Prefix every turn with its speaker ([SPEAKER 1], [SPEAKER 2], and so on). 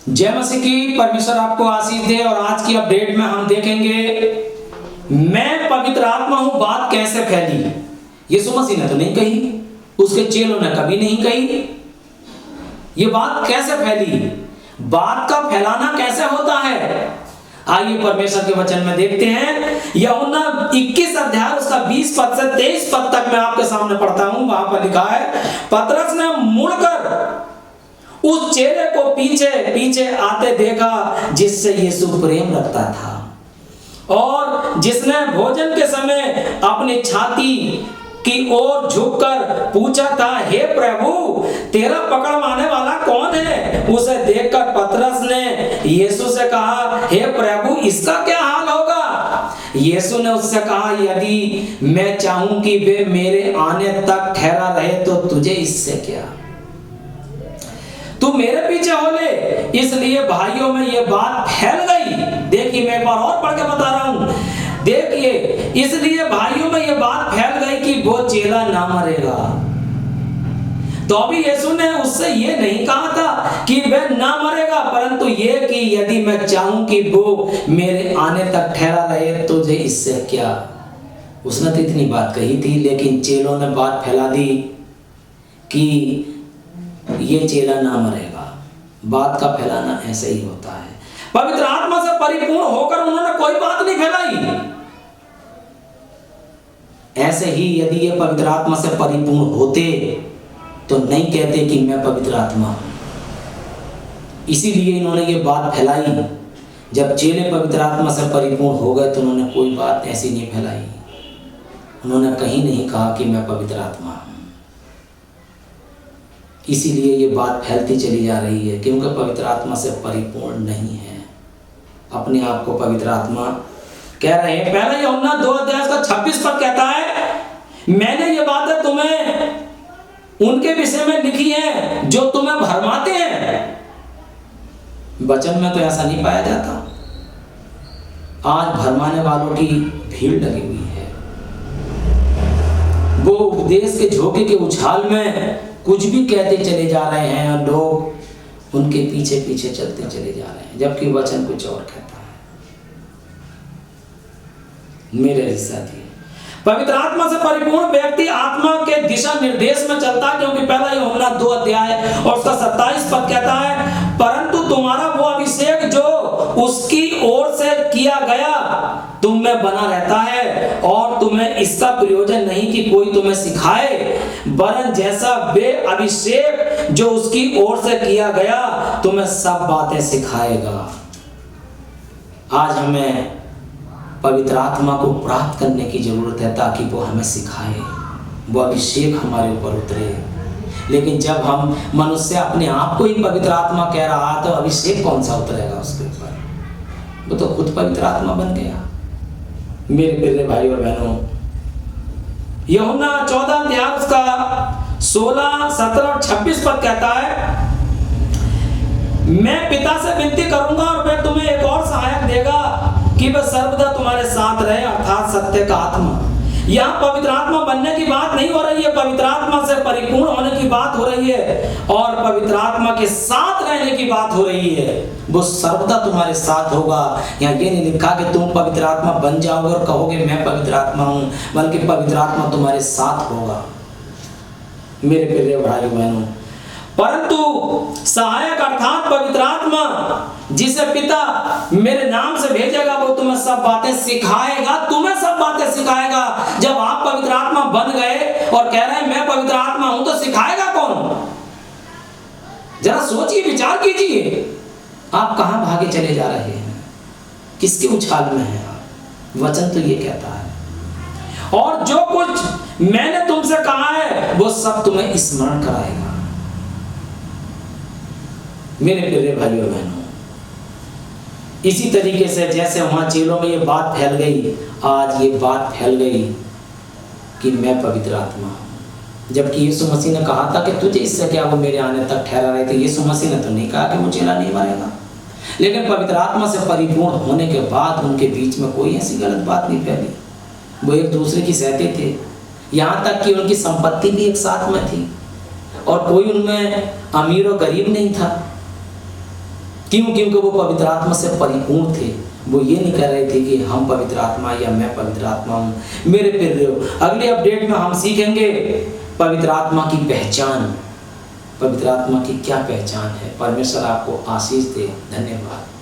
[SPEAKER 1] जय मसीह की। परमेश्वर आपको आशीष दे। और आज की अपडेट में हम देखेंगे मैं पवित्र आत्मा हूं बात कैसे फैली। यीशु मसीह ने तो नहीं कही, उसके चेलों ने कभी नहीं कही। ये बात कैसे फैली, बात का फैलाना कैसे होता है, आइए परमेश्वर के वचन में देखते हैं। यूहन्ना 21 अध्याय उसका 20 पद से 23 पद तक मैं आपके सामने पढ़ता हूं। वहां पर लिखा है, पतरस ने मुड़कर उस चेले को पीछे पीछे आते देखा जिससे यीशु प्रेम रखता था और जिसने भोजन के समय अपनी छाती की ओर झुककर पूछा था, हे प्रभु, तेरा पकड़वाने वाला कौन है? उसे देखकर पतरस ने यीशु से कहा, हे प्रभु, इसका क्या हाल होगा? यीशु ने उससे कहा, यदि मैं चाहूं कि वे मेरे आने तक ठहरा रहे तो तुझे इससे क्या? तू मेरे पीछे हो ले। इसलिए भाइयों में ये बात फैल गई। देखिए, मैं एक बार और पढ़ के बता रहा हूं। देखिए, इसलिए भाइयों में ये बात फैल गई कि वो चेला ना मरेगा। तो अभी यीशु ने उससे ये नहीं कहा था कि वह ना मरेगा, परंतु ये कि यदि मैं चाहूं कि वो मेरे आने तक ठहरा रहे तो तुझे इससे क्या? उसने तो इतनी बात कही थी, लेकिन चेलों ने बात फैला दी कि ये चेला ना मरेगा। बात का फैलाना ऐसे ही होता है। पवित्र आत्मा से परिपूर्ण होकर उन्होंने कोई बात नहीं फैलाई। ऐसे ही यदि ये पवित्र आत्मा से परिपूर्ण होते तो नहीं कहते कि मैं पवित्र आत्मा हूं। इसीलिए इन्होंने ये बात फैलाई। जब चेले पवित्र आत्मा से परिपूर्ण हो गए तो उन्होंने कोई बात ऐसी नहीं फैलाई। उन्होंने कहीं नहीं कहा कि मैं पवित्र आत्मा हूं। इसीलिए ये बात फैलती चली जा रही है, क्योंकि पवित्र आत्मा से परिपूर्ण नहीं है। अपने आप को पवित्र आत्मा कह रहे हैं। पहला यूहन्ना 2 अध्याय का 26 पद कहता है, मैंने ये बातें तुम्हें उनके विषय में लिखी हैं जो तुम्हें भरमाते हैं। वचन में तो ऐसा नहीं पाया जाता। आज भरमाने वालों की भीड़ लगी हुई है। वो उपदेश के झोंके के उछाल में कुछ भी कहते चले जा रहे हैं और लोग उनके पीछे पीछे चलते चले जा रहे हैं, जबकि वचन कुछ और कहता है। मेरे साथी, पवित्र आत्मा से परिपूर्ण व्यक्ति आत्मा के दिशा निर्देश में चलता है, क्योंकि पहला यूहन्ना 2 अध्याय और उसका 27 पद कहता है, परंतु तुम्हारा वो अभिषेक जो उसकी ओर से किया गया तुम में बना रहता है और तुम्हें इसका प्रयोजन नहीं कि कोई तुम्हें सिखाए, वरन जैसा वे अभिषेक जो उसकी ओर से किया गया तुम्हें सब बातें सिखाएगा। आज हमें पवित्र आत्मा को प्राप्त करने की जरूरत है ताकि वो हमें सिखाए, वो अभिषेक हमारे ऊपर उतरे। लेकिन जब हम मनुष्य अपने आप को ही पवित्र आत्मा कह रहा तो अभिषेक कौन सा उतरेगा उसके ऊपर? वो तो खुद पवित्र आत्मा बन गया। मेरे प्रिय भाई और बहनों, यूहन्ना 14 अध्याय उसका 16, 17 और 26 पद कहता है, मैं पिता से विनती करूंगा और वह तुम्हें एक और सहायक देगा कि वह सर्वदा तुम्हारे साथ रहे, अर्थात सत्य का आत्मा। यहाँ पवित्र आत्मा बनने की बात नहीं हो रही है, पवित्र आत्मा से परिपूर्ण होने की बात हो रही है और पवित्र आत्मा के साथ रहने की बात हो रही है। वो सर्वदा तुम्हारे साथ होगा। यहाँ ये नहीं लिखा कि तुम पवित्र आत्मा बन जाओगे और कहोगे मैं पवित्र आत्मा हूं, बल्कि पवित्र आत्मा तुम्हारे साथ होगा। मेरे प्रिय भाई बहनों, परंतु सहायक अर्थात पवित्र आत्मा जिसे पिता मेरे नाम से भेजेगा वो तुम्हें सब बातें सिखाएगा, तुम्हें सब बातें सिखाएगा। जब आप पवित्र आत्मा बन गए और कह रहे हैं मैं पवित्र आत्मा हूं, तो सिखाएगा कौन? जरा सोचिए, विचार कीजिए। आप कहां भागे चले जा रहे हैं? किसके उछाल में हैं आप? वचन तो ये कहता है, और जो कुछ मैंने तुमसे कहा है वो सब तुम्हें स्मरण कराएगा। मेरे प्रिय भाइयों और बहनों, इसी तरीके से जैसे वहां चेलों में ये बात फैल गई, आज ये बात फैल गई कि मैं पवित्र आत्मा हूं। जबकि यीशु मसीह ने कहा था कि तुझे इससे क्या, वो मेरे आने तक ठहरा रहे थे। यीशु मसीह ने तो नहीं कहा कि वो चेला नहीं मरेगा, लेकिन पवित्र आत्मा से परिपूर्ण होने के बाद उनके बीच में कोई ऐसी गलत बात नहीं फैली। वो एक दूसरे की सहते थे, यहाँ तक कि उनकी संपत्ति भी एक साथ में थी और कोई उनमें अमीर और गरीब नहीं था। क्यों? क्योंकि वो पवित्र आत्मा से परिपूर्ण थे। वो ये नहीं कह रहे थे कि हम पवित्र आत्मा या मैं पवित्र आत्मा हूँ, मेरे प्रिय। अगले अपडेट में हम सीखेंगे पवित्र आत्मा की पहचान, पवित्र आत्मा की क्या पहचान है। परमेश्वर आपको आशीष दे। धन्यवाद।